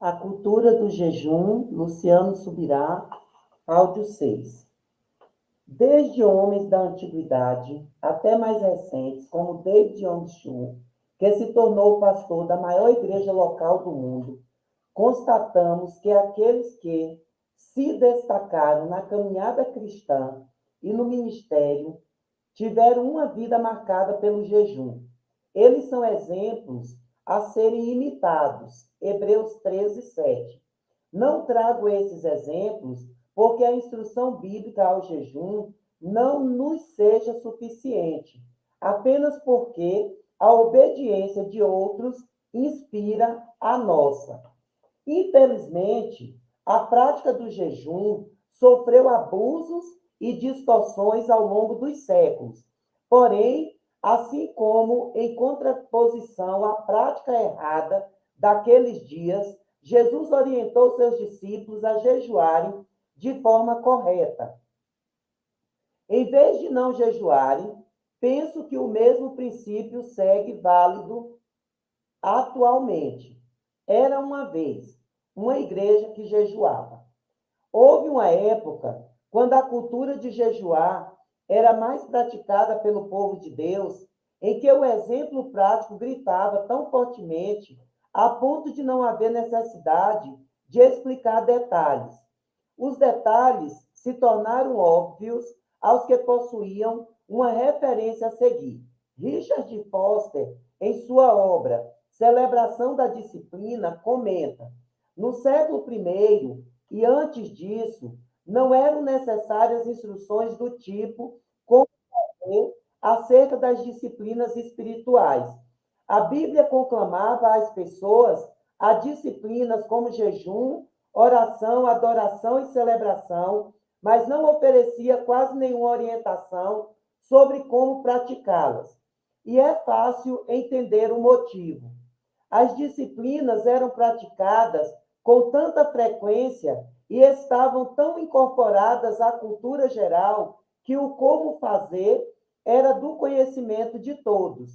A cultura do jejum, Luciano Subirá, áudio 6. Desde homens da antiguidade até mais recentes, como David Yong-Chun, que se tornou pastor da maior igreja local do mundo, constatamos que aqueles que se destacaram na caminhada cristã e no ministério tiveram uma vida marcada pelo jejum. Eles são exemplos a serem imitados. Hebreus 13, 7. Não trago esses exemplos porque a instrução bíblica ao jejum não nos seja suficiente, apenas porque a obediência de outros inspira a nossa. Infelizmente, a prática do jejum sofreu abusos e distorções ao longo dos séculos. Porém, assim como em contraposição à prática errada daqueles dias, Jesus orientou seus discípulos a jejuarem de forma correta. Em vez de não jejuarem, penso que o mesmo princípio segue válido atualmente. Era uma vez uma igreja que jejuava. Houve uma época quando a cultura de jejuar era mais praticada pelo povo de Deus, em que o exemplo prático gritava tão fortemente a ponto de não haver necessidade de explicar detalhes. Os detalhes se tornaram óbvios aos que possuíam uma referência a seguir. Richard Foster, em sua obra Celebração da Disciplina, comenta: no século I e antes disso, não eram necessárias instruções do tipo como fazer acerca das disciplinas espirituais. A Bíblia conclamava às pessoas a disciplinas como jejum, oração, adoração e celebração, mas não oferecia quase nenhuma orientação sobre como praticá-las. E é fácil entender o motivo. As disciplinas eram praticadas com tanta frequência e estavam tão incorporadas à cultura geral que o como fazer era do conhecimento de todos.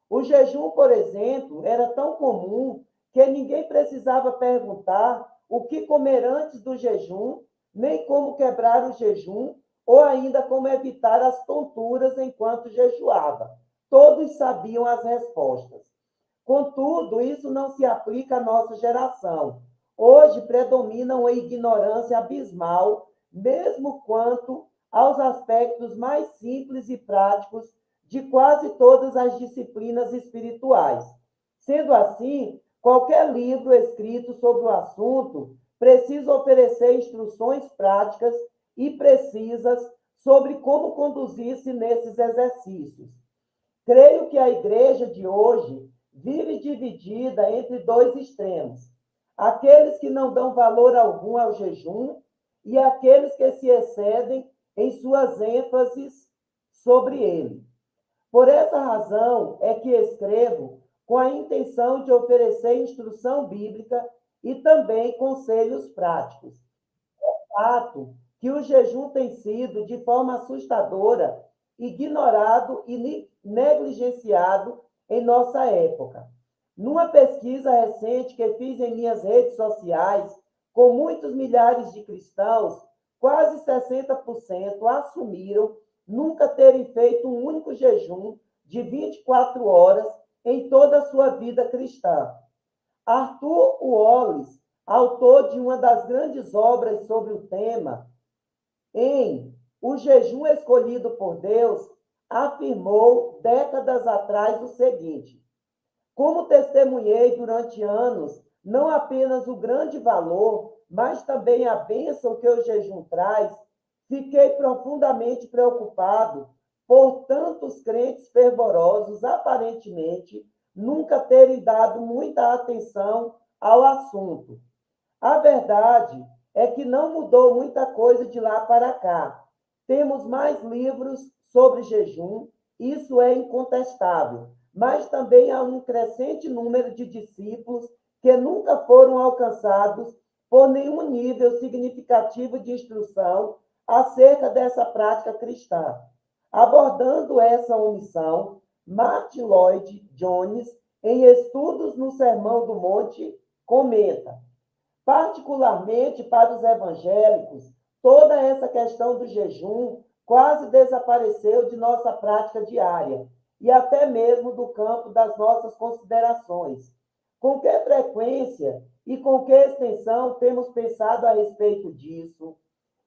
O jejum, por exemplo, era tão comum que ninguém precisava perguntar o que comer antes do jejum, nem como quebrar o jejum, ou ainda como evitar as tonturas enquanto jejuava. Todos sabiam as respostas. Contudo, isso não se aplica à nossa geração. Hoje predomina uma ignorância abismal, mesmo quanto aos aspectos mais simples e práticos de quase todas as disciplinas espirituais. Sendo assim, qualquer livro escrito sobre o assunto precisa oferecer instruções práticas e precisas sobre como conduzir-se nesses exercícios. Creio que a igreja de hoje vive dividida entre dois extremos: aqueles que não dão valor algum ao jejum e aqueles que se excedem em suas ênfases sobre ele. Por essa razão é que escrevo com a intenção de oferecer instrução bíblica e também conselhos práticos. É fato que o jejum tem sido, de forma assustadora, ignorado e negligenciado em nossa época. Numa pesquisa recente que fiz em minhas redes sociais, com muitos milhares de cristãos, quase 60% assumiram nunca terem feito um único jejum de 24 horas em toda a sua vida cristã. Arthur Wallis, autor de uma das grandes obras sobre o tema, em O Jejum Escolhido por Deus, afirmou décadas atrás o seguinte: como testemunhei durante anos, não apenas o grande valor, mas também a bênção que o jejum traz, fiquei profundamente preocupado por tantos crentes fervorosos, aparentemente, nunca terem dado muita atenção ao assunto. A verdade é que não mudou muita coisa de lá para cá. Temos mais livros sobre jejum, isso é incontestável, mas também há um crescente número de discípulos que nunca foram alcançados por nenhum nível significativo de instrução acerca dessa prática cristã. Abordando essa omissão, Martin Lloyd Jones, em Estudos no Sermão do Monte, comenta: Particularmente para os evangélicos, toda essa questão do jejum quase desapareceu de nossa prática diária e até mesmo do campo das nossas considerações. Com que frequência e com que extensão temos pensado a respeito disso?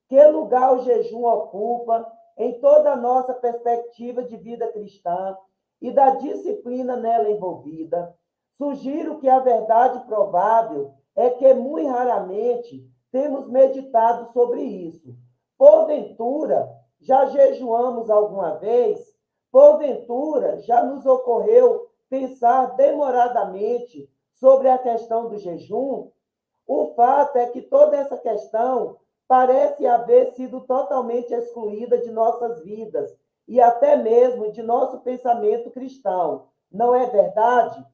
Que lugar o jejum ocupa em toda a nossa perspectiva de vida cristã e da disciplina nela envolvida? Sugiro que a verdade provável é que muito raramente temos meditado sobre isso. Porventura, já jejuamos alguma vez? Porventura, já nos ocorreu pensar demoradamente sobre a questão do jejum? O fato é que toda essa questão parece haver sido totalmente excluída de nossas vidas e até mesmo de nosso pensamento cristão. Não é verdade?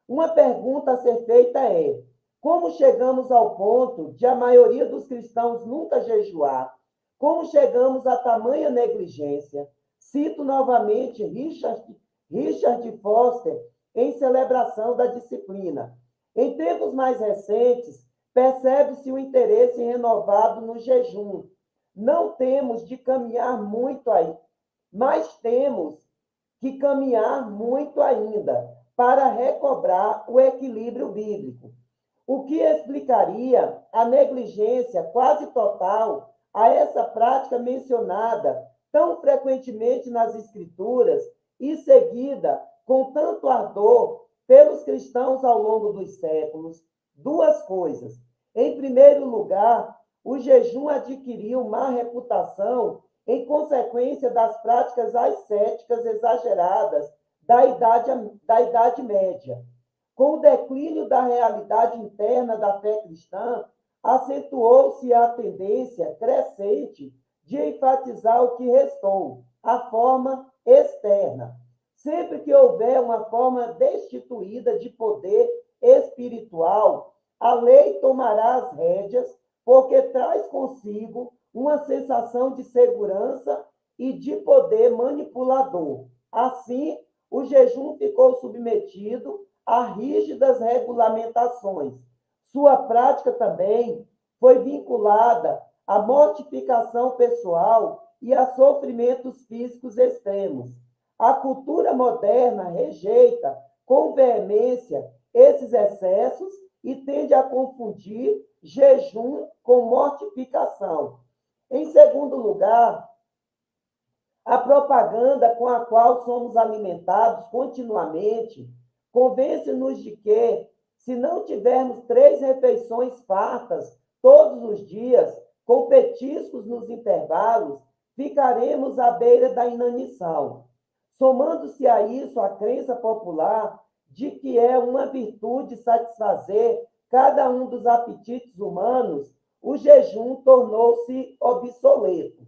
Uma pergunta a ser feita é: como chegamos ao ponto de a maioria dos cristãos nunca jejuar? Como chegamos a tamanha negligência? Cito novamente Richard Foster em Celebração da Disciplina. Em tempos mais recentes, percebe-se o interesse renovado no jejum. Não temos de caminhar muito aí, mas temos que caminhar muito ainda para recobrar o equilíbrio bíblico, o que explicaria a negligência quase total a essa prática mencionada tão frequentemente nas Escrituras e seguida com tanto ardor pelos cristãos ao longo dos séculos. Duas coisas. Em primeiro lugar, o jejum adquiriu má reputação em consequência das práticas ascéticas exageradas da Idade Média. Com o declínio da realidade interna da fé cristã, acentuou-se a tendência crescente de enfatizar o que restou, a forma externa. Sempre que houver uma forma destituída de poder espiritual, a lei tomará as rédeas, porque traz consigo uma sensação de segurança e de poder manipulador. Assim, o jejum ficou submetido a rígidas regulamentações. Sua prática também foi vinculada à mortificação pessoal e a sofrimentos físicos extremos. A cultura moderna rejeita com veemência esses excessos e tende a confundir jejum com mortificação. Em segundo lugar, a propaganda com a qual somos alimentados continuamente convence-nos de que, se não tivermos 3 refeições fartas todos os dias, com petiscos nos intervalos, ficaremos à beira da inanição. Somando-se a isso a crença popular de que é uma virtude satisfazer cada um dos apetites humanos, o jejum tornou-se obsoleto.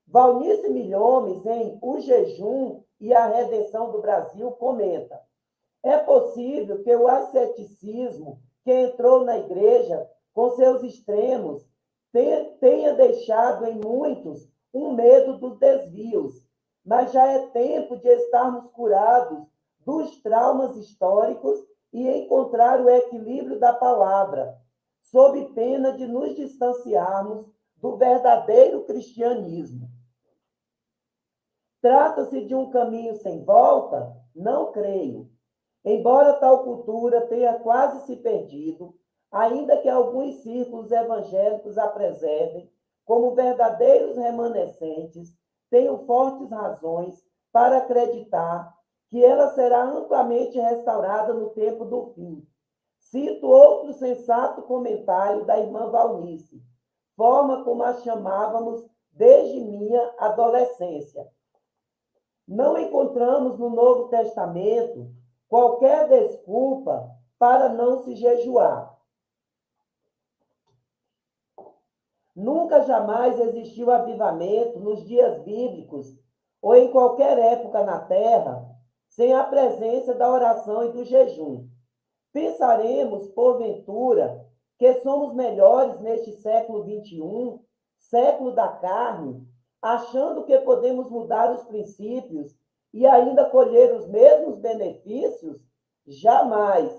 Valnice Milhomes, em O Jejum e a Redenção do Brasil, comenta: é possível que o asceticismo que entrou na igreja com seus extremos tenha deixado em muitos um medo dos desvios, mas já é tempo de estarmos curados dos traumas históricos e encontrar o equilíbrio da palavra, sob pena de nos distanciarmos do verdadeiro cristianismo. Trata-se de um caminho sem volta? Não creio. Embora tal cultura tenha quase se perdido, ainda que alguns círculos evangélicos a preservem como verdadeiros remanescentes, tenho fortes razões para acreditar que ela será amplamente restaurada no tempo do fim. Cito outro sensato comentário da irmã Valnice, forma como a chamávamos desde minha adolescência. Não encontramos no Novo Testamento qualquer desculpa para não se jejuar. Nunca jamais existiu avivamento nos dias bíblicos ou em qualquer época na terra sem a presença da oração e do jejum. Pensaremos, porventura, que somos melhores neste século XXI, século da carne, achando que podemos mudar os princípios e ainda colher os mesmos benefícios? Jamais.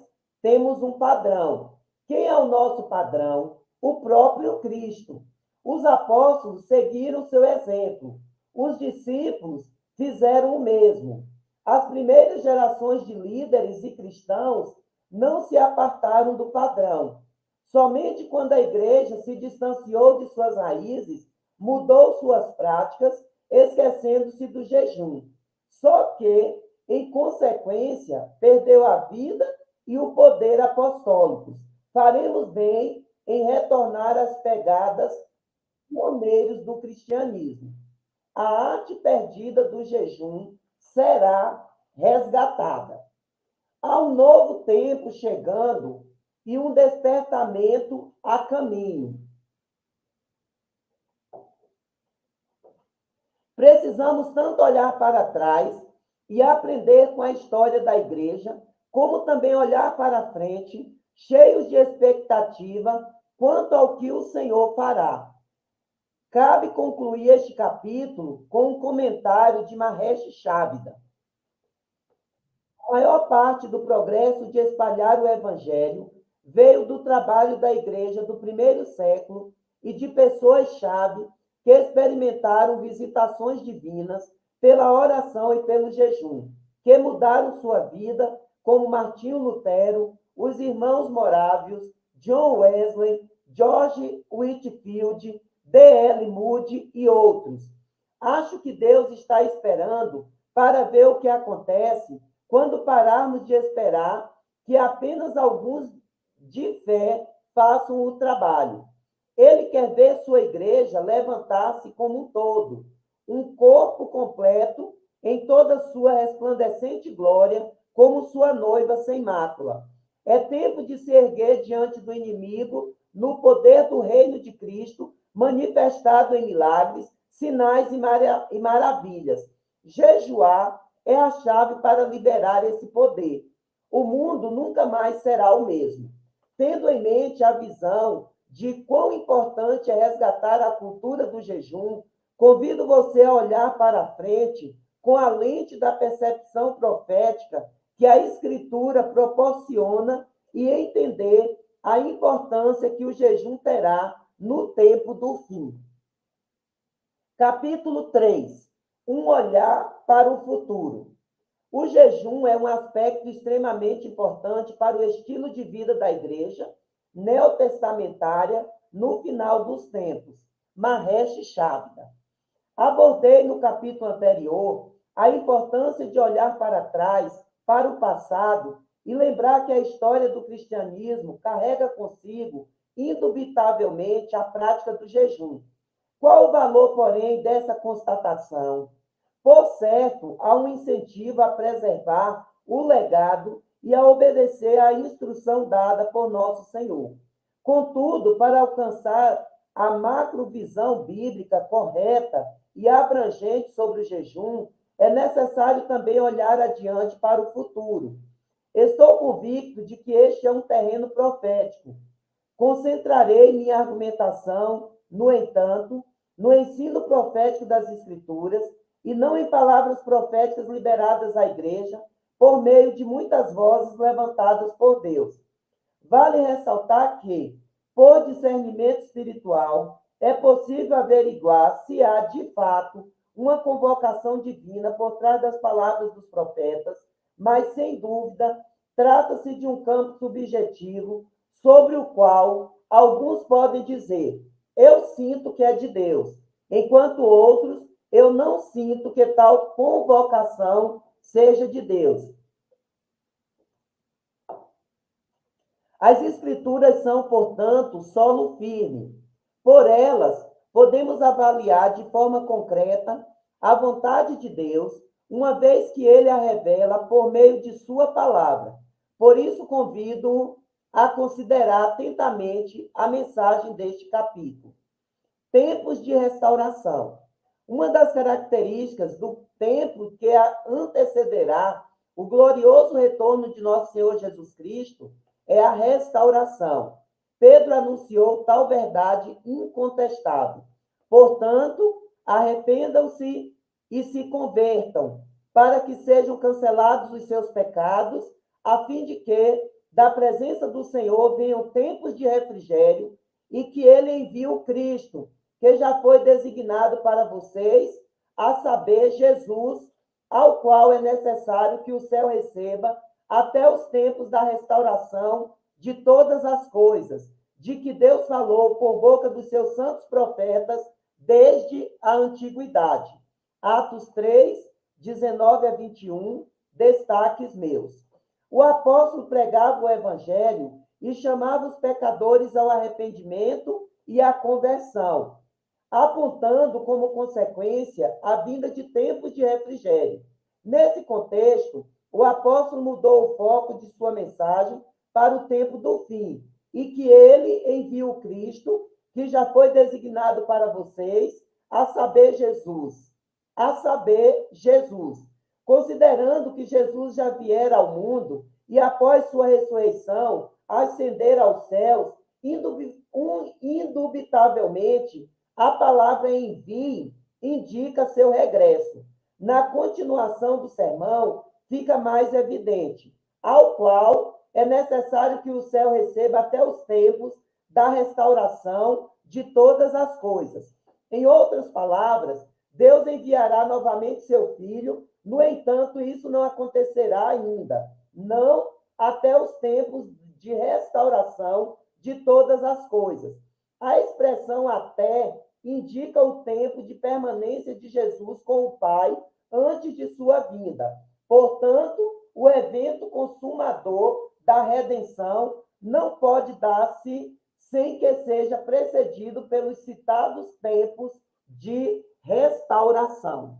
Temos um padrão. Quem é o nosso padrão? O próprio Cristo. Os apóstolos seguiram seu exemplo. Os discípulos fizeram o mesmo. As primeiras gerações de líderes e cristãos não se apartaram do padrão. Somente quando a igreja se distanciou de suas raízes, mudou suas práticas, esquecendo-se do jejum. Só que, em consequência, perdeu a vida e o poder apostólicos. Faremos bem em retornar às pegadas pioneiros do cristianismo. A arte perdida do jejum será resgatada. Há um novo tempo chegando e um despertamento a caminho. Precisamos tanto olhar para trás e aprender com a história da igreja, como também olhar para frente, cheios de expectativa quanto ao que o Senhor fará. Cabe concluir este capítulo com um comentário de Mahesh Chavda. A maior parte do progresso de espalhar o evangelho veio do trabalho da igreja do primeiro século e de pessoas-chave que experimentaram visitações divinas pela oração e pelo jejum, que mudaram sua vida, como Martinho Lutero, os irmãos Morávios, John Wesley, George Whitefield, D.L. Moody e outros. Acho que Deus está esperando para ver o que acontece quando pararmos de esperar que apenas alguns de fé façam o trabalho. Ele quer ver sua igreja levantar-se como um todo, um corpo completo em toda sua resplandecente glória, como sua noiva sem mácula. É tempo de se erguer diante do inimigo no poder do reino de Cristo, manifestado em milagres, sinais e maravilhas. Jejuar é a chave para liberar esse poder. O mundo nunca mais será o mesmo. Tendo em mente a visão de quão importante é resgatar a cultura do jejum, convido você a olhar para a frente com a lente da percepção profética que a Escritura proporciona e entender a importância que o jejum terá no tempo do fim. Capítulo 3. Um olhar para o futuro. O jejum é um aspecto extremamente importante para o estilo de vida da igreja neotestamentária no final dos tempos. Mahesh Chavda. Abordei no capítulo anterior a importância de olhar para trás, para o passado, e lembrar que a história do cristianismo carrega consigo, indubitavelmente, a prática do jejum. Qual o valor, porém, dessa constatação? Por certo, há um incentivo a preservar o legado e a obedecer à instrução dada por nosso Senhor. Contudo, para alcançar a macrovisão bíblica correta e abrangente sobre o jejum, é necessário também olhar adiante para o futuro. Estou convicto de que este é um terreno profético. Concentrarei minha argumentação, no entanto, no ensino profético das Escrituras e não em palavras proféticas liberadas à igreja por meio de muitas vozes levantadas por Deus. Vale ressaltar que, por discernimento espiritual, é possível averiguar se há, de fato, uma convocação divina por trás das palavras dos profetas, mas, sem dúvida, trata-se de um campo subjetivo sobre o qual alguns podem dizer: eu sinto que é de Deus, enquanto outros, eu não sinto que tal convocação seja de Deus. As Escrituras são, portanto, solo firme. Por elas, podemos avaliar de forma concreta a vontade de Deus, uma vez que ele a revela por meio de sua palavra. Por isso, convido-o a considerar atentamente a mensagem deste capítulo. Tempos de restauração. Uma das características do tempo que antecederá o glorioso retorno de nosso Senhor Jesus Cristo é a restauração. Pedro anunciou tal verdade incontestável. Portanto, arrependam-se e se convertam, para que sejam cancelados os seus pecados, a fim de que da presença do Senhor venham tempos de refrigério e que ele envie o Cristo, que já foi designado para vocês, a saber, Jesus, ao qual é necessário que o céu receba até os tempos da restauração de todas as coisas, de que Deus falou por boca dos seus santos profetas desde a antiguidade. Atos 3, 19 a 21, destaques meus. O apóstolo pregava o evangelho e chamava os pecadores ao arrependimento e à conversão, apontando como consequência a vinda de tempos de refrigério. Nesse contexto, o apóstolo mudou o foco de sua mensagem para o tempo do fim, e que ele envia o Cristo, que já foi designado para vocês, a saber, Jesus, considerando que Jesus já viera ao mundo e após sua ressurreição, ascender aos céus, indubitavelmente, a palavra envie indica seu regresso. Na continuação do sermão, fica mais evidente, ao qual é necessário que o céu receba até os tempos da restauração de todas as coisas. Em outras palavras, Deus enviará novamente seu Filho, no entanto, isso não acontecerá ainda, não até os tempos de restauração de todas as coisas. A expressão até indica o tempo de permanência de Jesus com o Pai antes de sua vinda. Portanto, o evento consumador da redenção não pode dar-se sem que seja precedido pelos citados tempos de restauração.